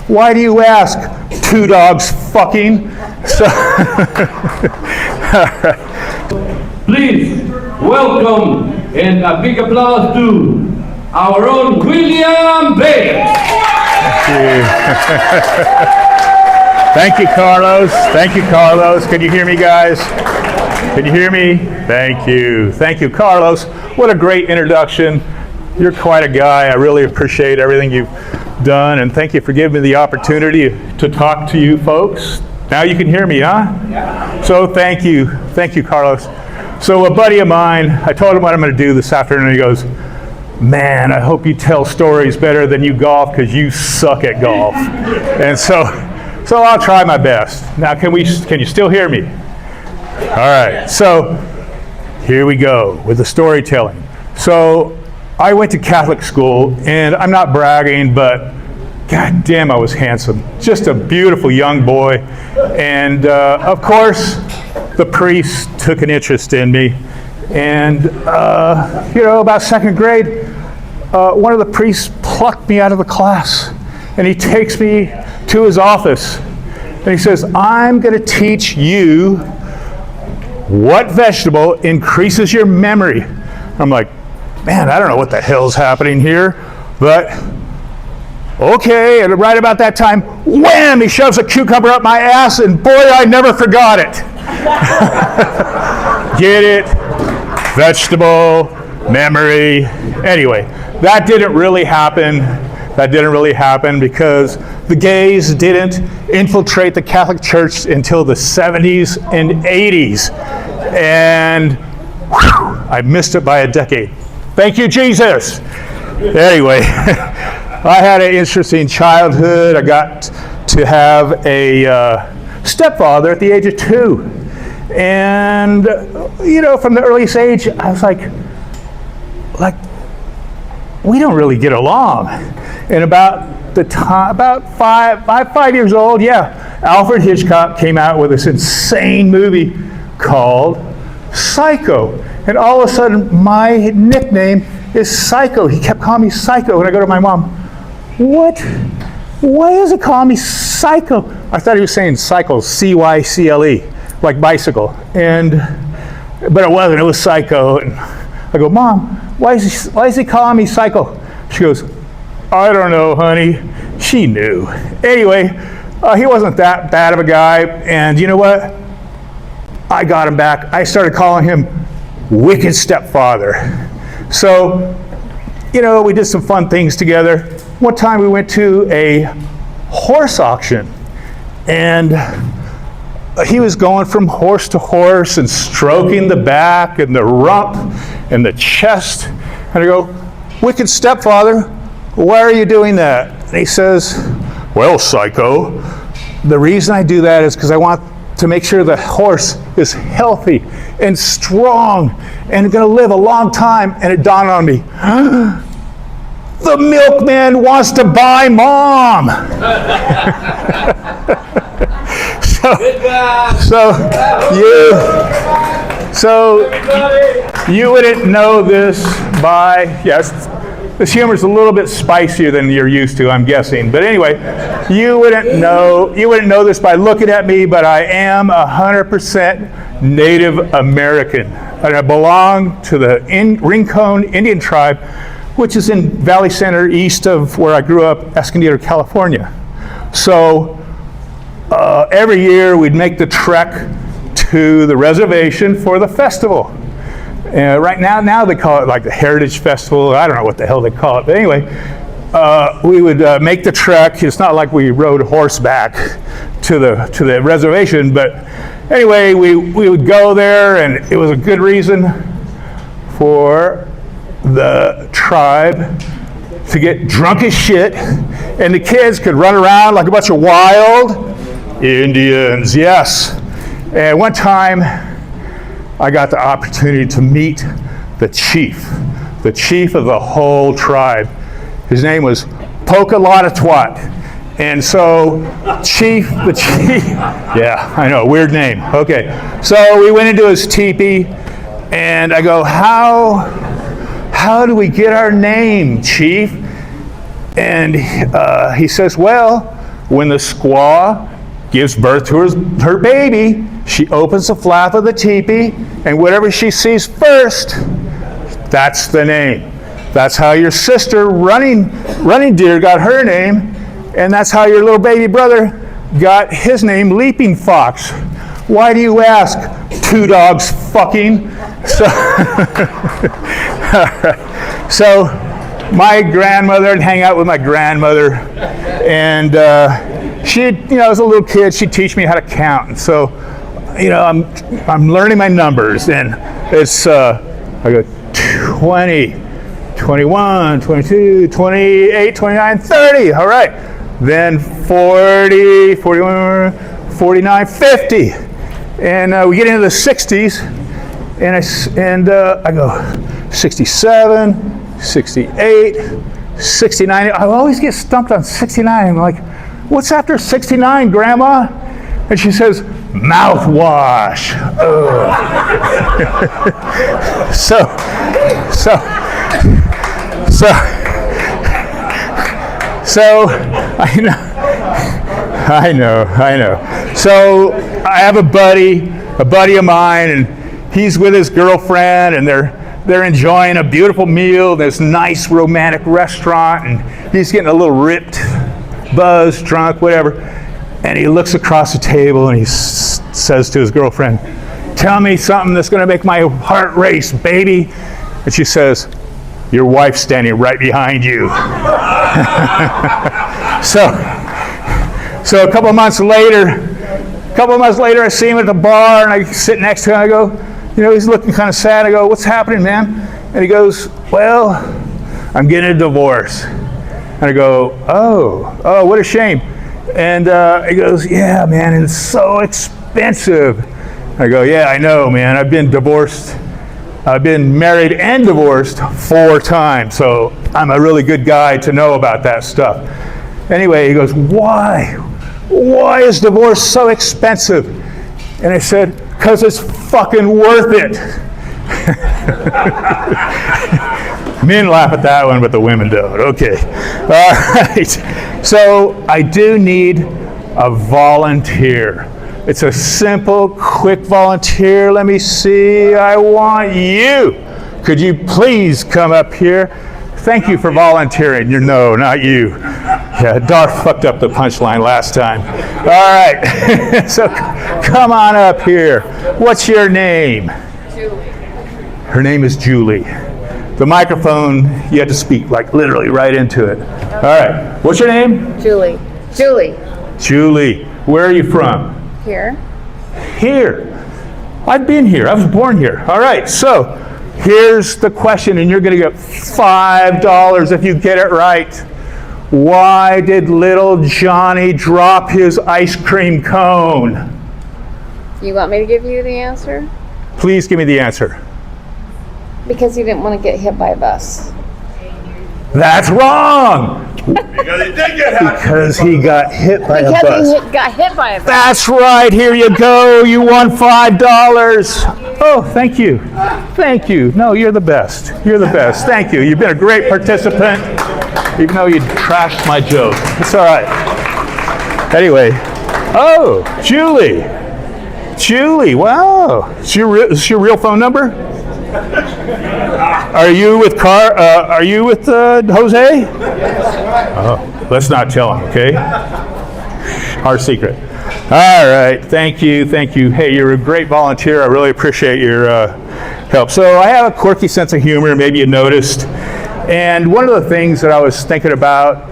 Why do you ask? Two dogs fucking. So, please welcome and a big applause to our own William Baker. Thank you, Carlos. Thank you, Carlos. Can you hear me, guys? Can you hear me? Thank you. Thank you, Carlos. What a great introduction. You're quite a guy. I really appreciate everything you've done, and thank you for giving me the opportunity to talk to you folks. Now you can hear me, huh? Yeah. So thank you. Thank you, Carlos. So a buddy of mine, I told him what I'm going to do this afternoon, and he goes, man, I hope you tell stories better than you golf because you suck at golf. And so I'll try my best. Now, can you still hear me? All right, so here we go with the storytelling. So I went to Catholic school, and I'm not bragging, but God damn, I was handsome. Just a beautiful young boy. And of course, the priest took an interest in me. And, about second grade, one of the priests plucked me out of the class. And he takes me to his office. And he says, I'm going to teach you what vegetable increases your memory. I'm like, man, I don't know what the hell's happening here, but okay. And right about that time, wham, he shoves a cucumber up my ass, and boy, I never forgot it. Get it? Vegetable, memory. Anyway, that didn't really happen. That didn't really happen because the gays didn't infiltrate the Catholic Church until the 70s and 80s. And whew, I missed it by a decade. Thank you, Jesus. Anyway, I had an interesting childhood. I got to have a stepfather at the age of 2. And, from the earliest age, I was like, we don't really get along. And about the time, about 5 years old, Alfred Hitchcock came out with this insane movie called Psycho. And all of a sudden, my nickname is Psycho. He kept calling me Psycho. And I go to my mom, what? Why does he call me Psycho? I thought he was saying cycle, C-Y-C-L-E, like bicycle. But it wasn't, it was Psycho. And I go, Mom, why is he calling me Psycho? She goes, I don't know, honey. She knew. Anyway, he wasn't that bad of a guy. And you know what? I got him back. I started calling him Wicked Stepfather. So, we did some fun things together. One time we went to a horse auction, and he was going from horse to horse and stroking the back and the rump and the chest. And I go, Wicked Stepfather, why are you doing that? And he says, well, Psycho, the reason I do that is because I want to make sure the horse is healthy and strong and going to live a long time. And it dawned on me, the milkman wants to buy Mom. So you wouldn't know this by, yes, this humor is a little bit spicier than you're used to, I'm guessing. But anyway, you wouldn't know this by looking at me, but I am 100% Native American. And I belong to the Rincon Indian tribe, which is in Valley Center, east of where I grew up, Escondido, California. So every year we'd make the trek to the reservation for the festival. Right now they call it like the Heritage Festival. I don't know what the hell they call it. But anyway, we would make the trek. It's not like we rode horseback to the reservation. But anyway, we would go there, and it was a good reason for the tribe to get drunk as shit. And the kids could run around like a bunch of wild Indians, yes. And one time, I got the opportunity to meet the chief of the whole tribe. His name was Pokalotatwat. And so, the chief, yeah, I know, weird name. Okay, so we went into his teepee, and I go, how do we get our name, chief? And he says, well, When the squaw gives birth to her baby, she opens the flap of the teepee, and whatever she sees first, that's the name. That's how your sister, Running Deer, got her name, and that's how your little baby brother got his name, Leaping Fox. Why do you ask? Two dogs fucking. So my grandmother, I'd hang out with my grandmother, and she, as a little kid, she'd teach me how to count. And so, I'm learning my numbers, and it's I go 20, 21, 22, 28, 29, 30. All right. Then 40, 41, 49, 50. And we get into the 60s, and I go 67, 68, 69. I always get stumped on 69. I'm like, what's after 69, Grandma? And she says, mouthwash. So I know. So I have a buddy of mine, and he's with his girlfriend, and they're enjoying a beautiful meal, this nice romantic restaurant, and he's getting a little ripped, buzzed, drunk, whatever. And he looks across the table and he says to his girlfriend, tell me something that's going to make my heart race, baby. And she says, your wife's standing right behind you. So a couple of months later, I see him at the bar, and I sit next to him. I go, he's looking kind of sad. I go, what's happening, man? And he goes, well, I'm getting a divorce. And I go, oh, what a shame. And he goes, yeah, man, it's so expensive. I go, yeah, I know, man. I've been married and divorced 4 times, so I'm a really good guy to know about that stuff. Anyway, he goes, why? Why is divorce so expensive? And I said, because it's fucking worth it. Men laugh at that one, but the women don't. Okay. All right. So I do need a volunteer. It's a simple, quick volunteer. Let me see. I want you. Could you please come up here? Thank you for volunteering. No, not you. Yeah, Darth fucked up the punchline last time. All right. So come on up here. What's your name? Julie. Her name is Julie. The microphone, you had to speak like literally right into it. Okay. All right. What's your name? Julie. Julie. Where are you from? Here. I've been here. I was born here. All right. So here's the question, and you're going to get $5 if you get it right. Why did little Johnny drop his ice cream cone? You want me to give you the answer? Please give me the answer. Because he didn't want to get hit by a bus. That's wrong. Because he did get hit. Because he got hit by a bus. Because he got hit by a bus. That's right. Here you go. You won $5. Oh, thank you. Thank you. No, you're the best. Thank you. You've been a great participant, even though you trashed my joke. It's all right. Anyway. Oh, Julie. Wow. Is your real phone number? Are you with Jose? Oh, let's not tell him, okay? Our secret. All right, thank you. Hey, you're a great volunteer. I really appreciate your help. So I have a quirky sense of humor, maybe you noticed. And one of the things that I was thinking about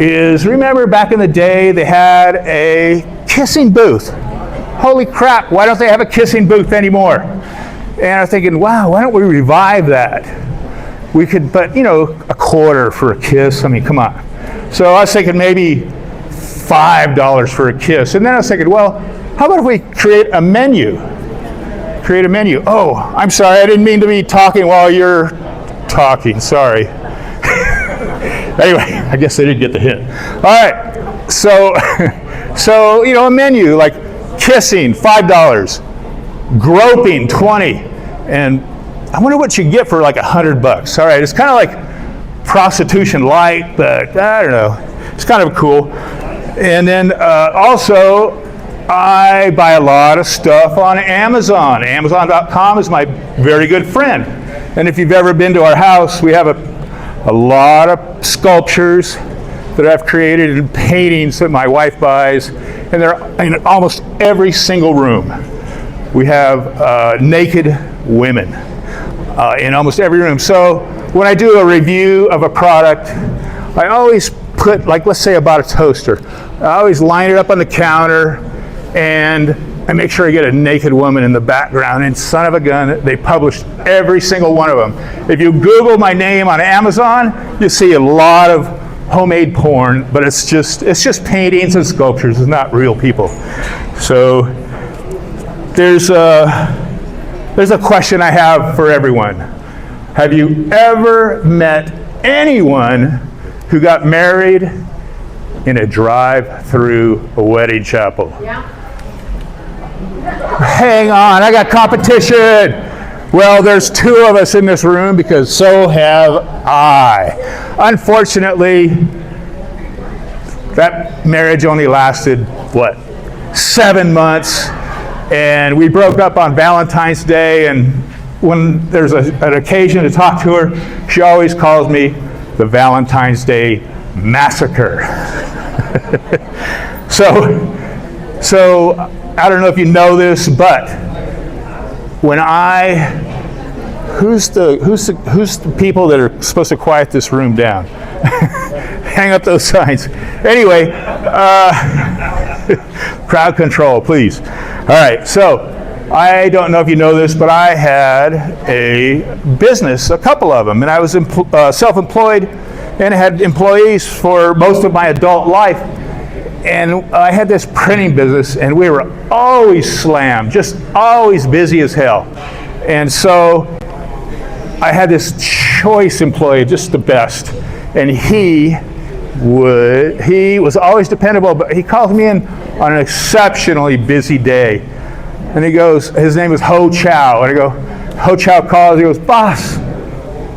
is, remember back in the day, they had a kissing booth. Holy crap, why don't they have a kissing booth anymore? And I was thinking, wow, why don't we revive that? We could, but a quarter for a kiss. I mean, come on. So I was thinking maybe $5 for a kiss. And then I was thinking, well, how about if we create a menu? Oh, I'm sorry, I didn't mean to be talking while you're talking. Sorry. Anyway, I guess they didn't get the hint. All right. So a menu like kissing, $5. Groping, $20, and I wonder what you get for like $100. All right, it's kind of like prostitution light, but I don't know. It's kind of cool. And then also, I buy a lot of stuff on Amazon. Amazon.com is my very good friend. And if you've ever been to our house, we have a lot of sculptures that I've created and paintings that my wife buys. And they're in almost every single room. We have naked women in almost every room. So when I do a review of a product, I always put, like, let's say about a toaster. I always line it up on the counter, and I make sure I get a naked woman in the background. And son of a gun, they published every single one of them. If you Google my name on Amazon, you see a lot of homemade porn, but it's just paintings and sculptures. It's not real people. So there's a question I have for everyone. Have you ever met anyone who got married in a drive-through wedding chapel? Yeah. Hang on, I got competition. Well, there's 2 of us in this room because so have I. Unfortunately, that marriage only lasted, 7 months, and we broke up on Valentine's Day, and when there's an occasion to talk to her, she always calls me the Valentine's Day Massacre. So I don't know if you know this, but when who's the people that are supposed to quiet this room down? Hang up those signs. Anyway, crowd control, please. All right, so I don't know if you know this, but I had a business, a couple of them, and I was self-employed and had employees for most of my adult life. And I had this printing business, and we were always slammed, just always busy as hell. And so I had this choice employee, just the best. And he was always dependable, but he called me in on an exceptionally busy day. And he goes, his name was Ho Chow. And I go, Ho Chow calls, he goes, boss,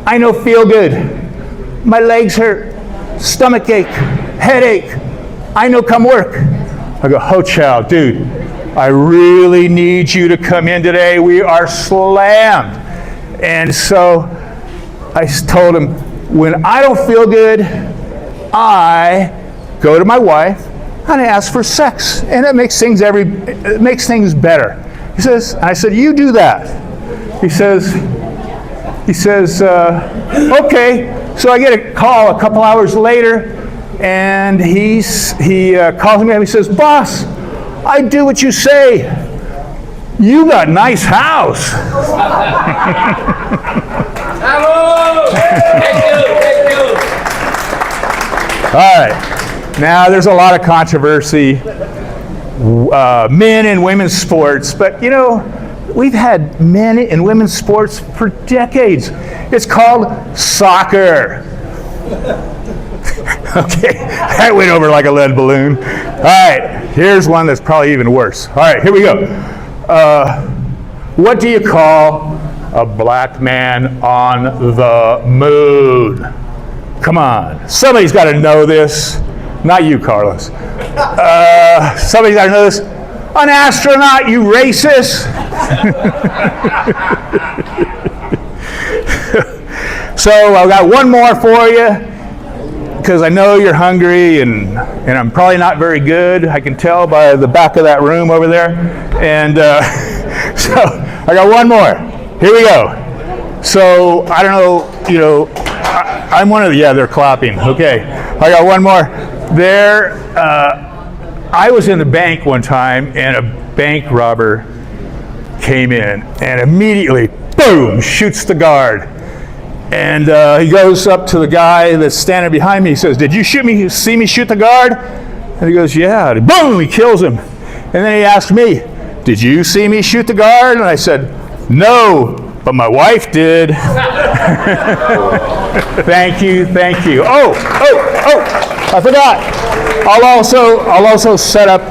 I no feel good. My legs hurt, stomach ache, headache. I no come work. I go, Ho Chow, dude, I really need you to come in today. We are slammed. And so I told him, when I don't feel good, I go to my wife and I ask for sex, and it makes things better. He says, and I said, you do that. He says, okay. So I get a call a couple hours later, and he calls me up. He says, boss, I do what you say. You got a nice house. Bravo! Thank you. All right. Now, there's a lot of controversy, men and women's sports, but you know, we've had men and women's sports for decades. It's called soccer. Okay, that went over like a lead balloon. All right, here's one that's probably even worse. All right, here we go. What do you call a black man on the moon? Come on, somebody's got to know this. Not you, Carlos. Somebody's got to know this. An astronaut, you racist. So I've got one more for you, because I know you're hungry, and I'm probably not very good. I can tell by the back of that room over there. And so I got one more. Here we go. So I don't know, you know, I'm one of the, yeah, they're clapping. Okay, I got one more. I was in the bank one time, and a bank robber came in and immediately, boom, shoots the guard. And he goes up to the guy that's standing behind me. He says, did you see me shoot the guard? And he goes, yeah. And boom, he kills him. And then he asked me, did you see me shoot the guard? And I said, no, but my wife did. Thank you. Oh, I forgot. I'll also set up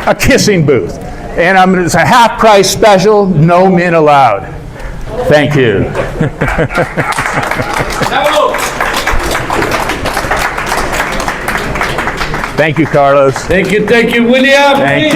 a kissing booth. And it's a half price special, no men allowed. Thank you. Thank you, Carlos. Thank you, William. Thank you.